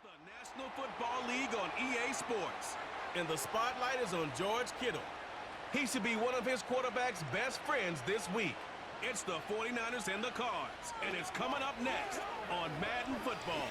the National Football League on EA Sports, and the spotlight is on George Kittle. He should be one of his quarterback's best friends this week. It's the 49ers and the Cards, and it's coming up next on Madden Football.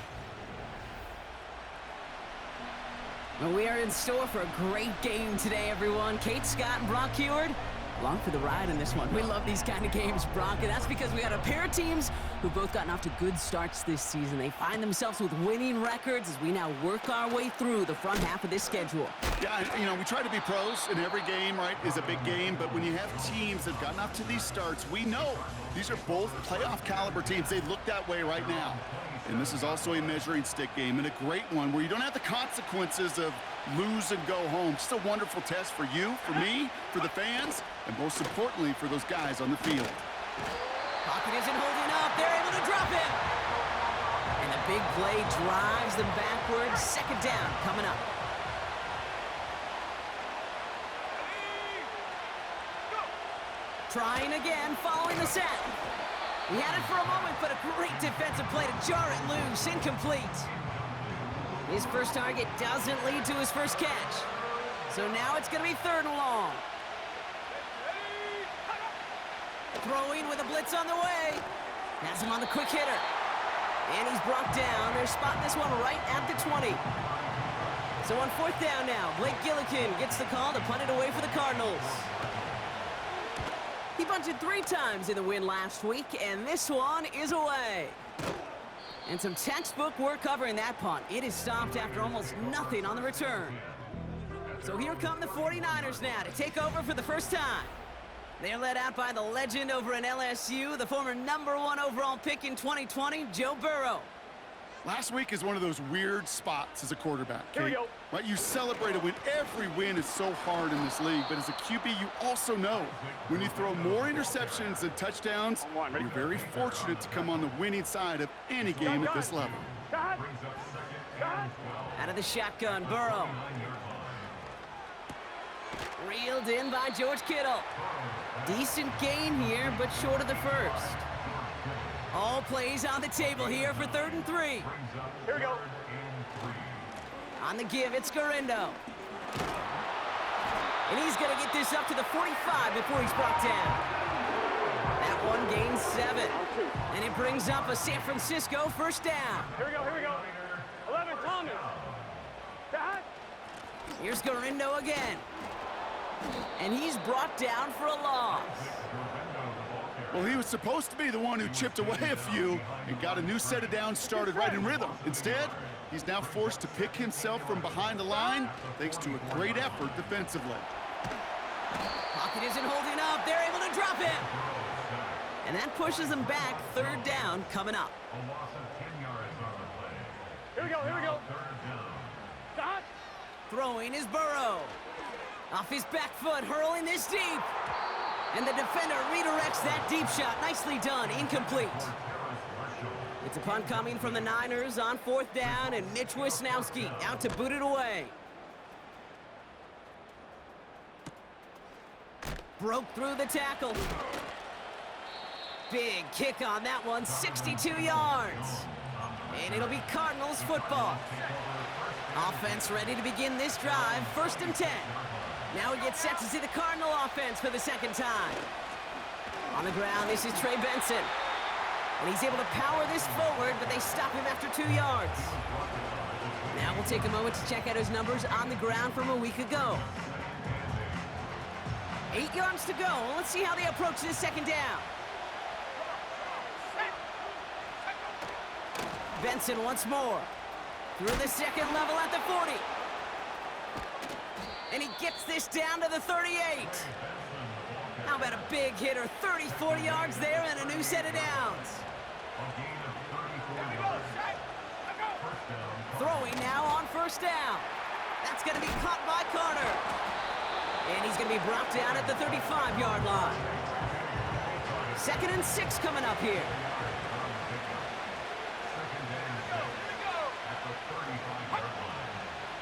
Well, we are in store for a great game today, everyone. Kate Scott and Brock Heward, along for the ride in this one. We love these kind of games, Brock, and that's because we got a pair of teams who've both gotten off to good starts this season. They find themselves with winning records as we now work our way through the front half of this schedule. Yeah, we try to be pros, and every game, right, is a big game, but when you have teams that have gotten off to these starts, we know these are both playoff caliber teams. They look that way right now. And this is also a measuring stick game, and a great one where you don't have the consequences of lose and go home. Just a wonderful test for you, for me, for the fans, and most importantly, for those guys on the field. Pocket isn't holding up. They're able to drop it. And the big play drives them backwards. Second down coming up. Trying again, following the set. He had it for a moment, but a great defensive play to jar it loose. Incomplete. His first target doesn't lead to his first catch. So now it's going to be third and long. Throwing with a blitz on the way. Has him on the quick hitter. And he's brought down. They're spotting this one right at the 20. So on fourth down now, Blake Gillikin gets the call to punt it away for the Cardinals. He bunted 3 times in the win last week, and this one is away. And some textbook work covering that punt. It is stopped after almost nothing on the return. So here come the 49ers now to take over for the first time. They're led out by the legend over in LSU, the former #1 overall pick in 2020, Joe Burrow. Last week is one of those weird spots as a quarterback, Kate. Here we go. Right? You celebrate a win. Every win is so hard in this league, but as a QB, you also know when you throw more interceptions than touchdowns, you're very fortunate to come on the winning side of any game at this level. Out of the shotgun, Burrow. Reeled in by George Kittle. Decent gain here, but short of the first. All plays on the table here for 3rd and 3. Here we go. On the give, it's Garindo. And he's going to get this up to the 45 before he's brought down. That one gains 7. And it brings up a San Francisco first down. Here we go, here we go. 11, Thomas. Dad. Here's Garindo again. And he's brought down for a loss. Well, he was supposed to be the one who chipped away a few and got a new set of downs started right in rhythm. Instead, he's now forced to pick himself from behind the line thanks to a great effort defensively. Pocket isn't holding up. They're able to drop it. And that pushes them back. 3rd down coming up. Here we go, here we go. Dad. Throwing is Burrow. Off his back foot, hurling this deep. And the defender redirects that deep shot. Nicely done. Incomplete. It's a punt coming from the Niners on 4th down, and Mitch Wisnowski out to boot it away. Broke through the tackle. Big kick on that one, 62 yards. And it'll be Cardinals football. Offense ready to begin this drive. 1st and 10. Now he gets set to see the Cardinal offense for the 2nd time. On the ground, this is Trey Benson. And he's able to power this forward, but they stop him after 2 yards. Now we'll take a moment to check out his numbers on the ground from a week ago. 8 yards to go. Let's see how they approach this 2nd down. Benson once more. Through the 2nd level at the 40. And he gets this down to the 38. How about a big hitter? 30, 40 yards there and a new set of downs. Throwing now on 1st down. That's going to be caught by Carter. And he's going to be brought down at the 35-yard line. 2nd and 6 coming up here.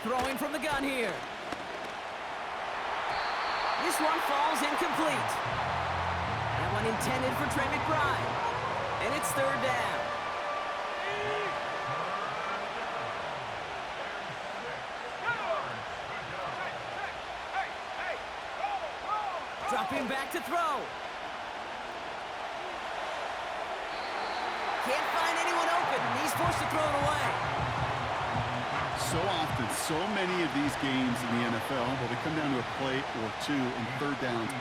Throwing from the gun here. This one falls incomplete. That one intended for Trey McBride. And it's 3rd down. Dropping back to throw. Can't find anyone open. He's forced to throw it away. So often, so many of these games in the NFL, well, they come down to a play or two and third downs.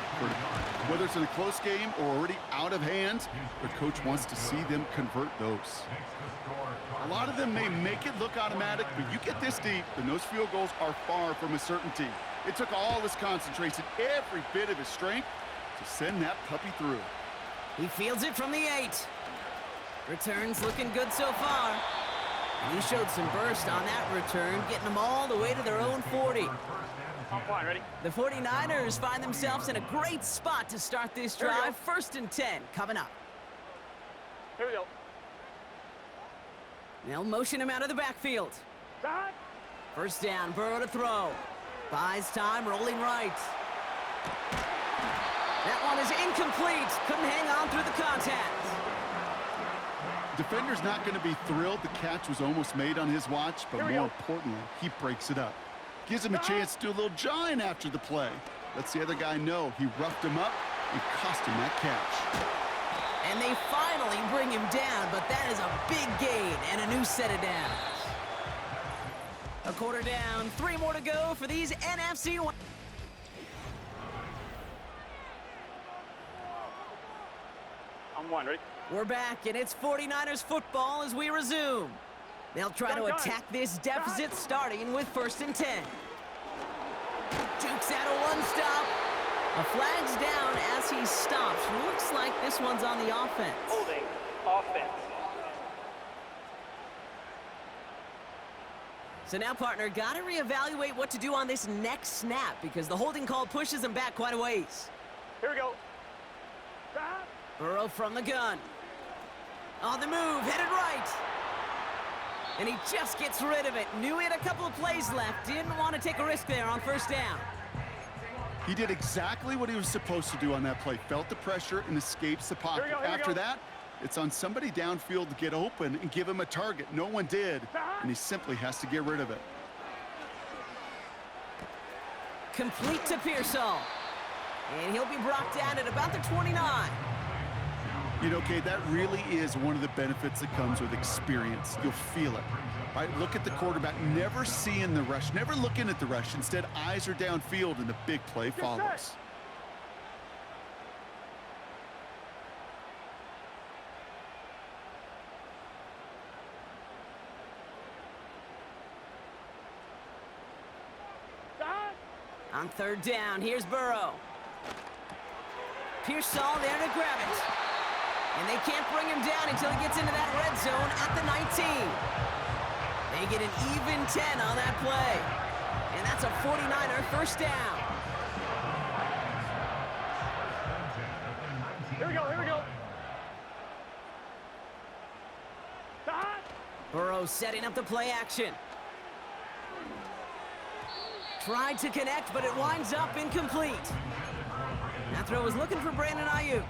Whether it's in a close game or already out of hand, the coach wants to see them convert those. A lot of them may make it look automatic, but you get this deep, and those field goals are far from a certainty. It took all his concentration, every bit of his strength, to send that puppy through. He fields it from the 8. Returns looking good so far. And he showed some burst on that return, getting them all the way to their own 40. I'm fine, ready? The 49ers find themselves in a great spot to start this drive. 1st and 10 coming up. Here we go. They'll motion him out of the backfield. Time. 1st down, Burrow to throw. Buys time, rolling right. That one is incomplete. Couldn't hang on through the contact. Defender's not going to be thrilled the catch was almost made on his watch, but more importantly, he breaks it up. Gives him a chance to do a little jawing after the play. Lets the other guy know he roughed him up and cost him that catch. And they finally bring him down, but that is a big gain and a new set of downs. A quarter down, 3 more to go for these NFC. I'm one, ready? We're back, and it's 49ers football as we resume. They'll try to attack this deficit, starting with 1st and 10. Jukes out a one-stop. A flag's down as he stops. Looks like this one's on the offense. Holding. Offense. So now, partner, got to reevaluate what to do on this next snap because the holding call pushes him back quite a ways. Here we go. Burrow from the gun. On the move, headed right. And he just gets rid of it. Knew he had a couple of plays left. Didn't want to take a risk there on 1st down. He did exactly what he was supposed to do on that play. Felt the pressure and escapes the pocket. After that, it's on somebody downfield to get open and give him a target. No one did, and he simply has to get rid of it. Complete to Pearsall. And he'll be brought down at about the 29. You know, Kate, that really is one of the benefits that comes with experience. You'll feel it. Right? Look at the quarterback, never seeing the rush, never looking at the rush. Instead, eyes are downfield, and the big play follows. On 3rd down, here's Burrow. Pearsall there to grab it. And they can't bring him down until he gets into that red zone at the 19. They get an even 10 on that play. And that's a 49er 1st down. Here we go, here we go. Burrow setting up the play action. Tried to connect, but it winds up incomplete. That throw was looking for Brandon Ayuk.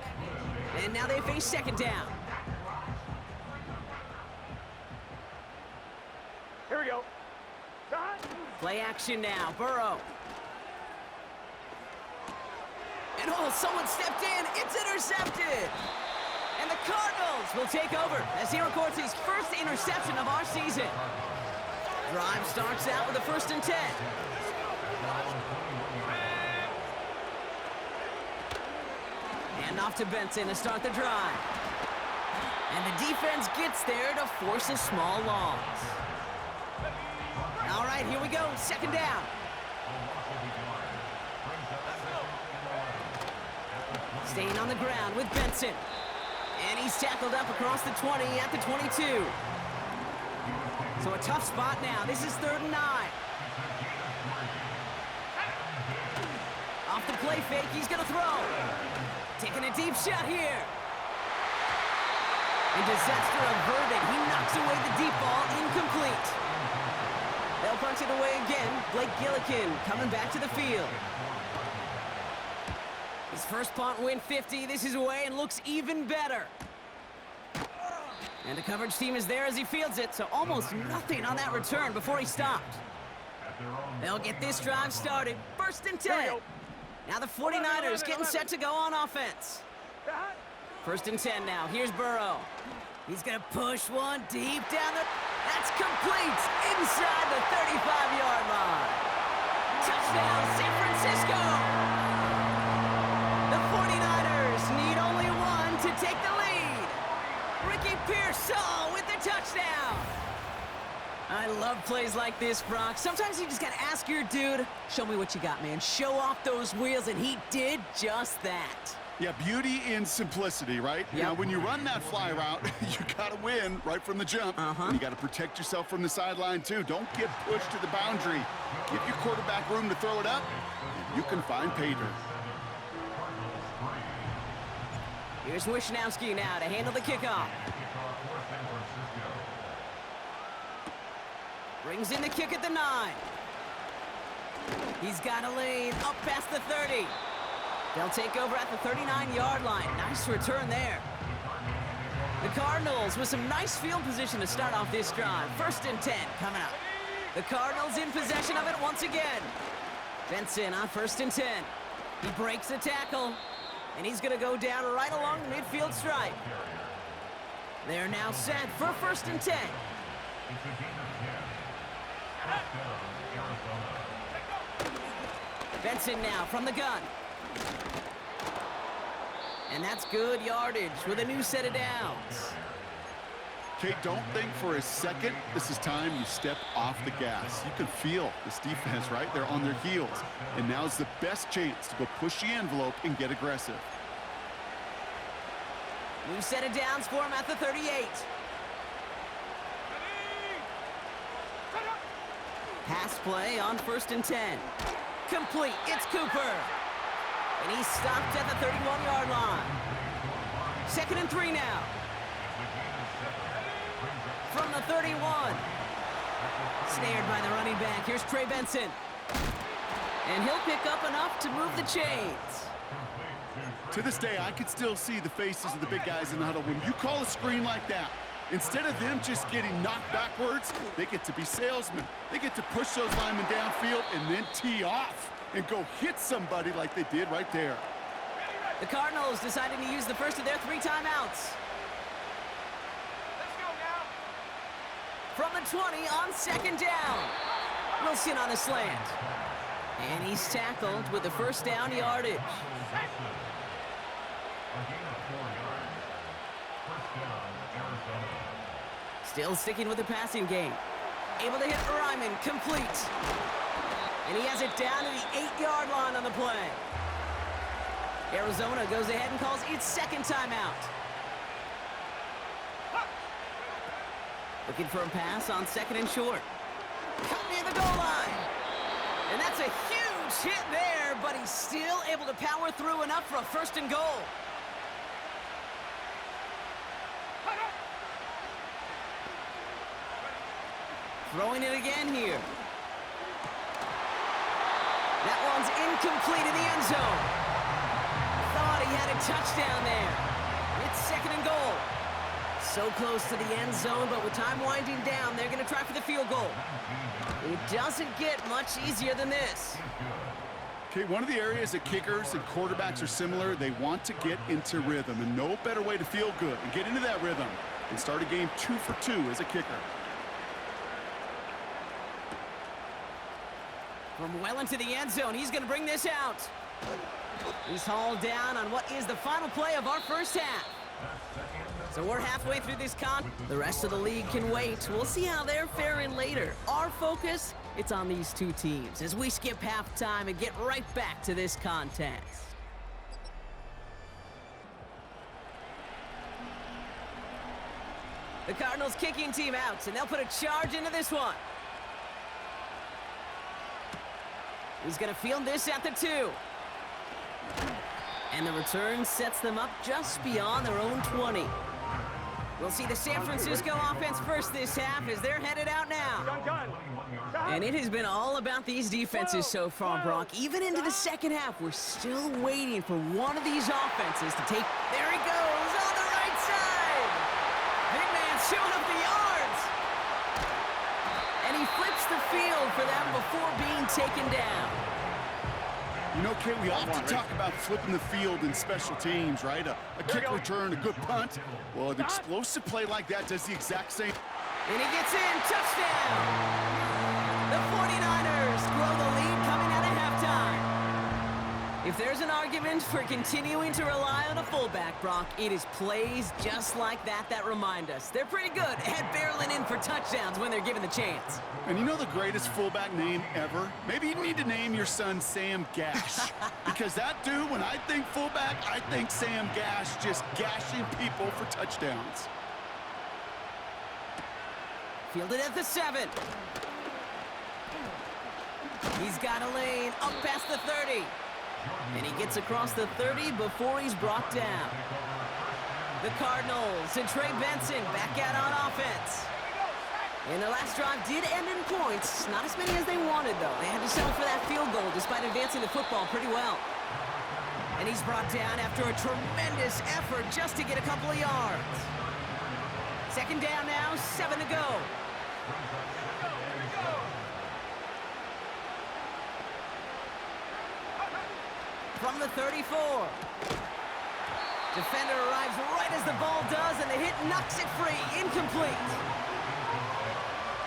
And now they face 2nd down. Here we go. Play action now, Burrow. And oh, someone stepped in. It's intercepted. And the Cardinals will take over as he records his 1st interception of our season. Drive starts out with a 1st and 10. And off to Benson to start the drive. And the defense gets there to force a small loss. All right, here we go. 2nd down. Staying on the ground with Benson. And he's tackled up across the 20 at the 22. So a tough spot now. This is 3rd and 9. Off the play fake, he's going to throw. Taking a deep shot here. And disaster averted. He knocks away the deep ball, incomplete. They'll punch it away again. Blake Gillikin coming back to the field. His first punt win 50. This is away and looks even better. And the coverage team is there as he fields it, so almost nothing on that return before he stopped. They'll get this drive started. 1st and 10. Now the 49ers getting set to go on offense. First and 10 now. Here's Burrow. He's going to push one deep down the... That's complete inside the 35-yard line. Touchdown, San Francisco. The 49ers need only one to take the lead. Ricky Pearsall with the touchdown. I love plays like this, Brock. Sometimes you just got to ask your dude, show me what you got, man. Show off those wheels, and he did just that. Yeah, beauty in simplicity, right? Yep. Now, when you run that fly route, you got to win right from the jump. And you got to protect yourself from the sideline, too. Don't get pushed to the boundary. Give your quarterback room to throw it up, and you can find pay dirt. Here's Wishnowski now to handle the kickoff. Brings in the kick at the 9. He's got a lane up past the 30. They'll take over at the 39-yard line. Nice return there. The Cardinals with some nice field position to start off this drive. First and 10 coming up. The Cardinals in possession of it once again. Benson on first and 10. He breaks the tackle, and he's going to go down right along the midfield stripe. They're now set for first and 10. Benson now from the gun. And that's good yardage with a new set of downs. Kate, don't think for a second this is time you step off the gas. You can feel this defense, right? They're on their heels. And now's the best chance to go push the envelope and get aggressive. New set of downs for him at the 38. Pass play on first and 10. Complete. It's Cooper. And he's stopped at the 31-yard line. Second and 3 now. From the 31. Snared by the running back. Here's Trey Benson. And he'll pick up enough to move the chains. To this day, I could still see the faces of the big guys in the huddle. When you call a screen like that, instead of them just getting knocked backwards, they get to be salesmen. They get to push those linemen downfield and then tee off and go hit somebody like they did right there. The Cardinals deciding to use the first of their 3 timeouts. Let's go now. From the 20 on second down. Wilson on a slant. And he's tackled with the first down yardage. Still sticking with the passing game. Able to hit Ryman, complete. And he has it down to the 8-yard line on the play. Arizona goes ahead and calls its second timeout. Looking for a pass on second and short. Come near the goal line. And that's a huge hit there, but he's still able to power through enough for a first and goal. Throwing it again here. That one's incomplete in the end zone. Thought he had a touchdown there. It's second and goal. So close to the end zone, but with time winding down, they're going to try for the field goal. It doesn't get much easier than this. Okay, one of the areas that kickers and quarterbacks are similar, they want to get into rhythm, and no better way to feel good and get into that rhythm and start a game 2 for 2 as a kicker. From well into the end zone, he's going to bring this out. He's hauled down on what is the final play of our first half. So we're halfway through this The rest of the league can wait. We'll see how they're faring later. Our focus, it's on these two teams as we skip halftime and get right back to this contest. The Cardinals kicking team out, and they'll put a charge into this one. He's going to field this at the 2. And the return sets them up just beyond their own 20. We'll see the San Francisco offense first this half as they're headed out now. And it has been all about these defenses so far, Brock. Even into the second half, we're still waiting for one of these offenses to take... There he goes on the right side. Big man showing up the yards. And he flips the field for them before being taken down. You know, Kate, we often talk about flipping the field in special teams, right? A kick return, a good punt. Well, an explosive play like that does the exact same. And he gets in. Touchdown! The 49ers grow the lead coming out of halftime. If there's an argument for continuing to rely on a fullback, Brock, it is plays just like that remind us. They're pretty good at barreling in for touchdowns when they're given the chance. And you know the greatest fullback name ever? Maybe you need to name your son Sam Gash. Because that dude, when I think fullback, I think Sam Gash just gashing people for touchdowns. Fielded at the 7. He's got a lane up past the 30. And he gets across the 30 before he's brought down. The Cardinals and Trey Benson back out on offense. And the last drive did end in points. Not as many as they wanted, though. They had to settle for that field goal despite advancing the football pretty well. And he's brought down after a tremendous effort just to get a couple of yards. Second down now, 7 to go. From the 34. Defender arrives right as the ball does, and the hit knocks it free. Incomplete.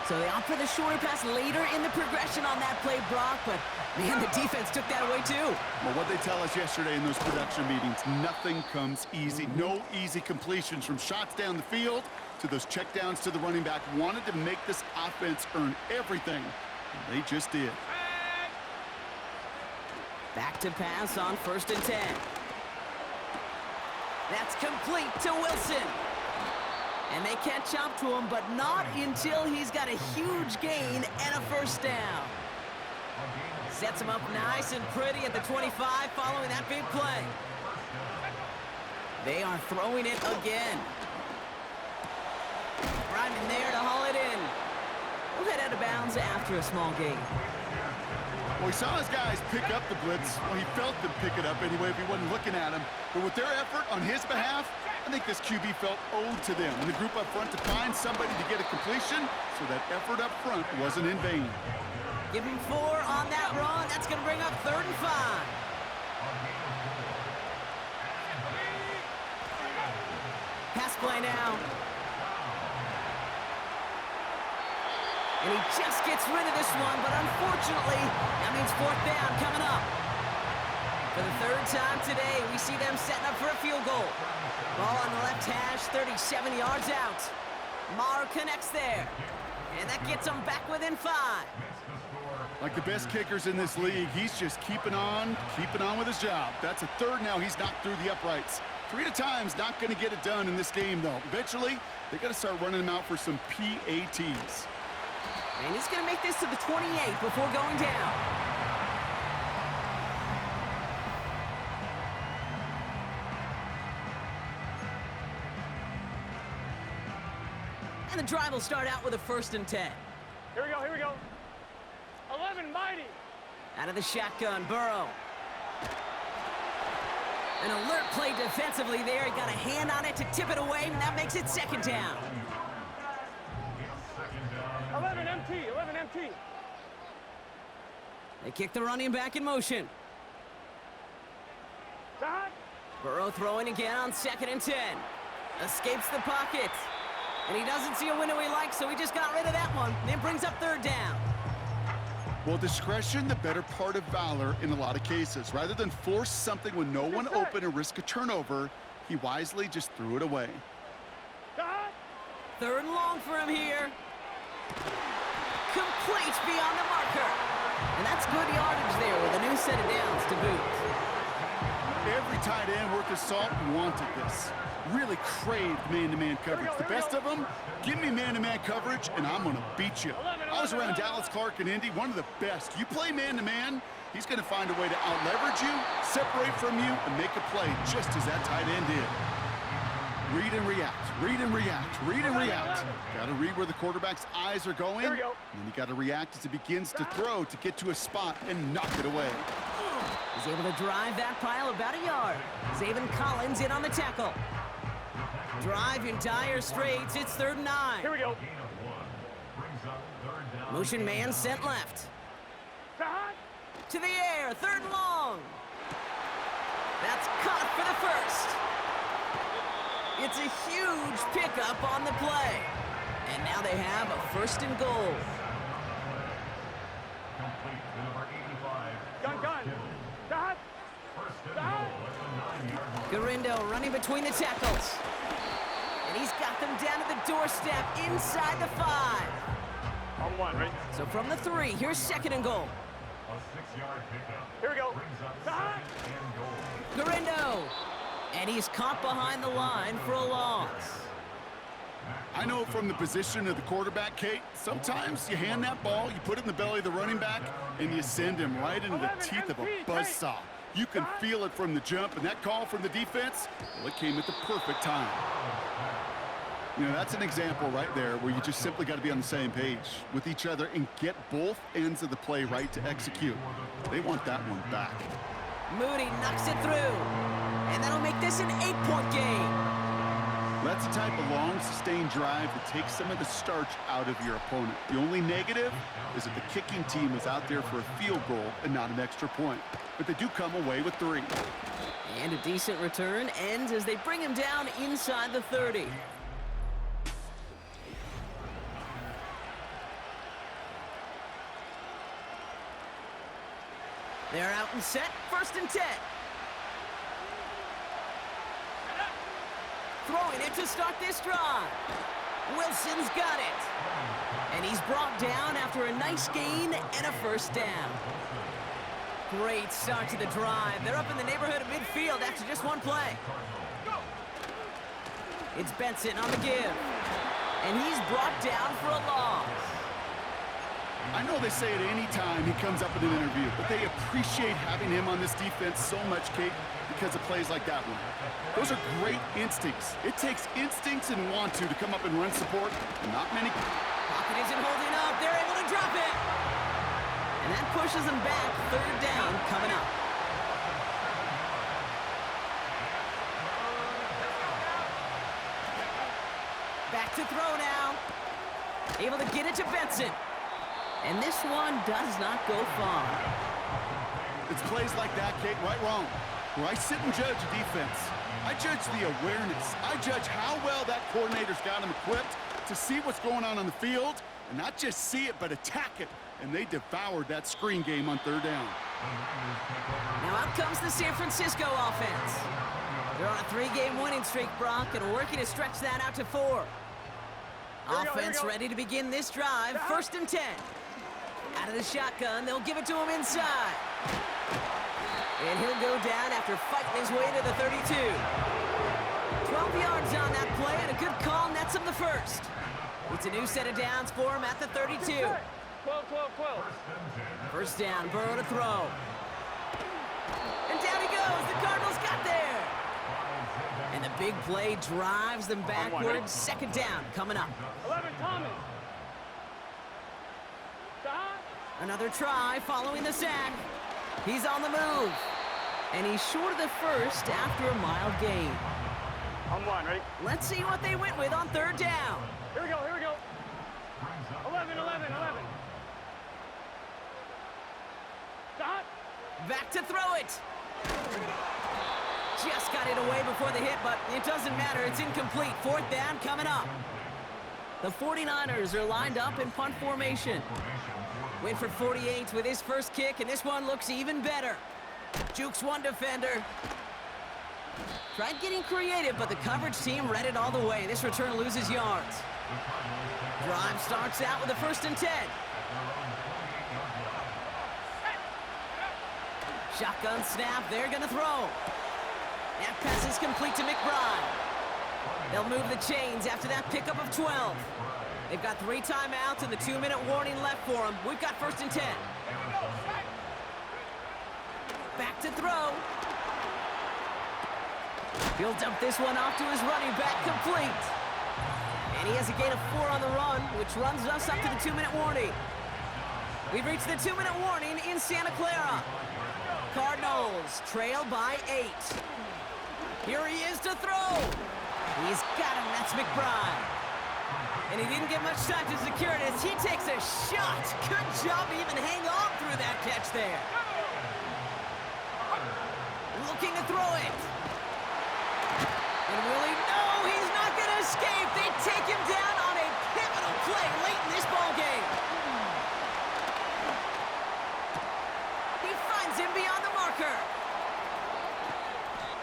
So they opt for the shorter pass later in the progression on that play, Brock, but man, the defense took that away too. Well, what they tell us yesterday in those production meetings, nothing comes easy. No easy completions from shots down the field to those checkdowns to the running back. Wanted to make this offense earn everything, and they just did. Back to pass on 1st and 10. That's complete to Wilson. And they catch up to him, but not until he's got a huge gain and a first down. Sets him up nice and pretty at the 25 following that big play. They are throwing it again. Ryman there to haul it in. We'll head out of bounds after a small gain. Well, he saw his guys pick up the blitz. Well, he felt them pick it up anyway if he wasn't looking at him. But with their effort on his behalf, I think this QB felt owed to them. And the group up front to find somebody to get a completion, so that effort up front wasn't in vain. Give him 4 on that run. That's going to bring up 3rd and 5. Pass play now. And he just gets rid of this one, but unfortunately, that means 4th down coming up. For the 3rd time today, we see them setting up for a field goal. Ball on the left hash, 37 yards out. Maher connects there, and that gets them back within 5. Like the best kickers in this league, he's just keeping on with his job. That's a 3rd now. He's knocked through the uprights. 3 at a time's not going to get it done in this game, though. Eventually, they got to start running him out for some PATs. And he's going to make this to the 28 before going down. And the drive will start out with a 1st and 10. Here we go. 11, mighty. Out of the shotgun, Burrow. An alert play defensively there. He got a hand on it to tip it away, and that makes it 2nd down. 11 MT. They kick the running back in motion. Burrow throwing again on 2nd and 10. Escapes the pocket. And he doesn't see a window he likes, so he just got rid of that one. Then brings up 3rd down. Well, discretion, the better part of valor in a lot of cases. Rather than force something with no one open and risk a turnover, he wisely just threw it away. 3rd and long for him here. Complete beyond the marker. And that's good yardage there with a new set of downs to boot. Every tight end worth his salt wanted this. Really craved man-to-man coverage. The best of them, give me man-to-man coverage, and I'm going to beat you. I was around Dallas, Clark, and Indy, one of the best. You play man-to-man, he's going to find a way to out-leverage you, separate from you, and make a play just as that tight end did. Read and react. Got to read where the quarterback's eyes are going. And then you got to react as he begins to throw to get to a spot and knock it away. He's able to drive that pile about a yard. Zaven Collins in on the tackle. Drive in dire straits. It's 3rd and 9. Here we go. Motion man sent left. To the air. 3rd and long. first. It's a huge pickup on the play. And now they have a first and goal. Gun. Stop. Stop. Garindo running between the tackles. And he's got them down to the doorstep inside the 5. On 1, right? So from the 3, here's second and goal. Here we go. Stop. Garindo. And he's caught behind the line for a loss. I know from the position of the quarterback, Kate, sometimes you hand that ball, you put it in the belly of the running back, and you send him right into the teeth of a buzzsaw. You can feel it from the jump, and that call from the defense, well, it came at the perfect time. You know, that's an example right there where you just simply got to be on the same page with each other and get both ends of the play right to execute. They want that one back. Moody knocks it through. And that'll make this an 8-point game. That's the type of long, sustained drive that takes some of the starch out of your opponent. The only negative is that the kicking team is out there for a field goal and not an extra point. But they do come away with 3. And a decent return ends as they bring him down inside the 30. They're out and set, first and 10. Throwing it to start this drive. Wilson's got it. And he's brought down after a nice gain and a first down. Great start to the drive. They're up in the neighborhood of midfield after just one play. It's Benson on the give. And he's brought down for a loss. I know they say it any time he comes up in an interview, but they appreciate having him on this defense so much, Kate, because of plays like that one. Those are great instincts. It takes instincts and want to come up and run support, and not many. Pocket isn't holding up. They're able to drop it. And that pushes them back. Third down coming up. Back to throw now. Able to get it to Benson. And this one does not go far. It's plays like that, Kate, right, wrong, where I sit and judge a defense. I judge the awareness. I judge how well that coordinator's got him equipped to see what's going on the field, and not just see it, but attack it. And they devoured that screen game on third down. Now out comes the San Francisco offense. They're on a 3-game winning streak, Brock, and working to stretch that out to 4. Offense ready to begin this drive, first and 10. Out of the shotgun, they'll give it to him inside. And he'll go down after fighting his way to the 32. 12 yards on that play, and a good call nets him the first. It's a new set of downs for him at the 32. 12. First down, Burrow to throw. And down he goes. The Cardinals got there. And the big play drives them backwards. Second down coming up. 11, Thomas. Stop. Another try following the sack. He's on the move. And he's short of the first after a mild gain. On 1, ready? Let's see what they went with on third down. Here we go. 11. Stop. Back to throw it. Just got it away before the hit, but it doesn't matter. It's incomplete. Fourth down coming up. The 49ers are lined up in punt formation. Winford 48 with his first kick, and this one looks even better. Jukes one defender. Tried getting creative, but the coverage team read it all the way. This return loses yards. Drive starts out with a first and 10. Shotgun snap, they're gonna throw. That pass is complete to McBride. They'll move the chains after that pickup of 12. They've got 3 timeouts and the 2-minute warning left for them. We've got first and 10. Back to throw. He'll dump this one off to his running back, complete. And he has a gain of 4 on the run, which runs us up to the 2-minute warning. We've reached the 2-minute warning in Santa Clara. Cardinals trail by 8. Here he is to throw. He's got him, that's McBride. And he didn't get much time to secure it as he takes a shot. Good job to even hang on through that catch there. Looking to throw it. And will he? No, he's not going to escape. They take him down on a pivotal play late in this ball game. He finds him beyond the marker.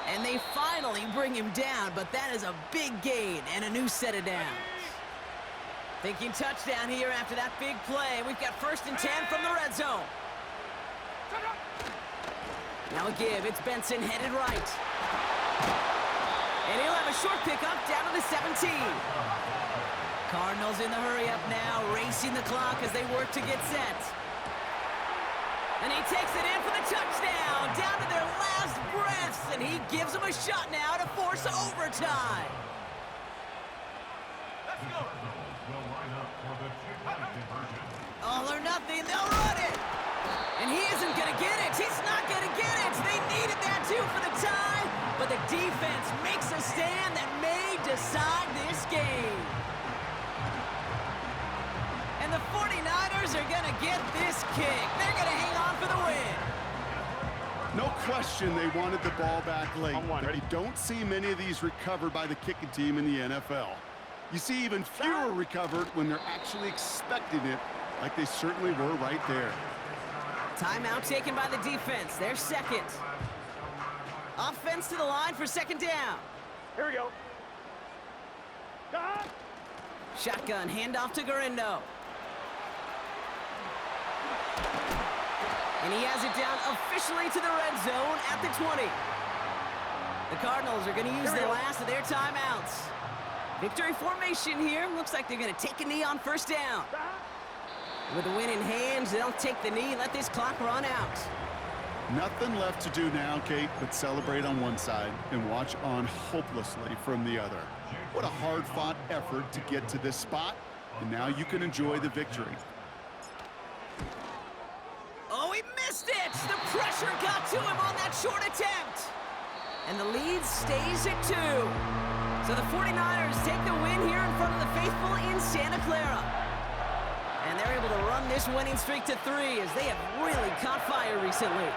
And they finally bring him down, but that is a big gain and a new set of downs. Thinking touchdown here after that big play. We've got 1st and 10 from the red zone. Now a give. It's Benson headed right. And he'll have a short pickup down to the 17. Cardinals in the hurry up now, racing the clock as they work to get set. And he takes it in for the touchdown, down to their last breaths, and he gives them a shot now to force overtime. Let's go. All or nothing, they'll run it. And he isn't going to get it. He's not going to get it. They needed that too for the tie, but the defense makes a stand that may decide this game. And the 49ers are going to get this kick. They're going to hang on for the win. No question they wanted the ball back late. But you don't see many of these recovered by the kicking team in the NFL. You see even fewer recovered when they're actually expecting it, like they certainly were right there. Timeout taken by the defense. Their second. Offense to the line for 2nd down. Here we go. Shotgun handoff to Garindo. And he has it down officially to the red zone at the 20. The Cardinals are going to use the last of their timeouts. Victory formation here. Looks like they're going to take a knee on 1st down. With the win in hand, they'll take the knee and let this clock run out. Nothing left to do now, Kate, but celebrate on one side and watch on hopelessly from the other. What a hard-fought effort to get to this spot, and now you can enjoy the victory. Oh, he missed it! The pressure got to him on that short attempt. And the lead stays at 2. So the 49ers take the win here in front of the faithful in Santa Clara. And they're able to run this winning streak to 3 as they have really caught fire recently.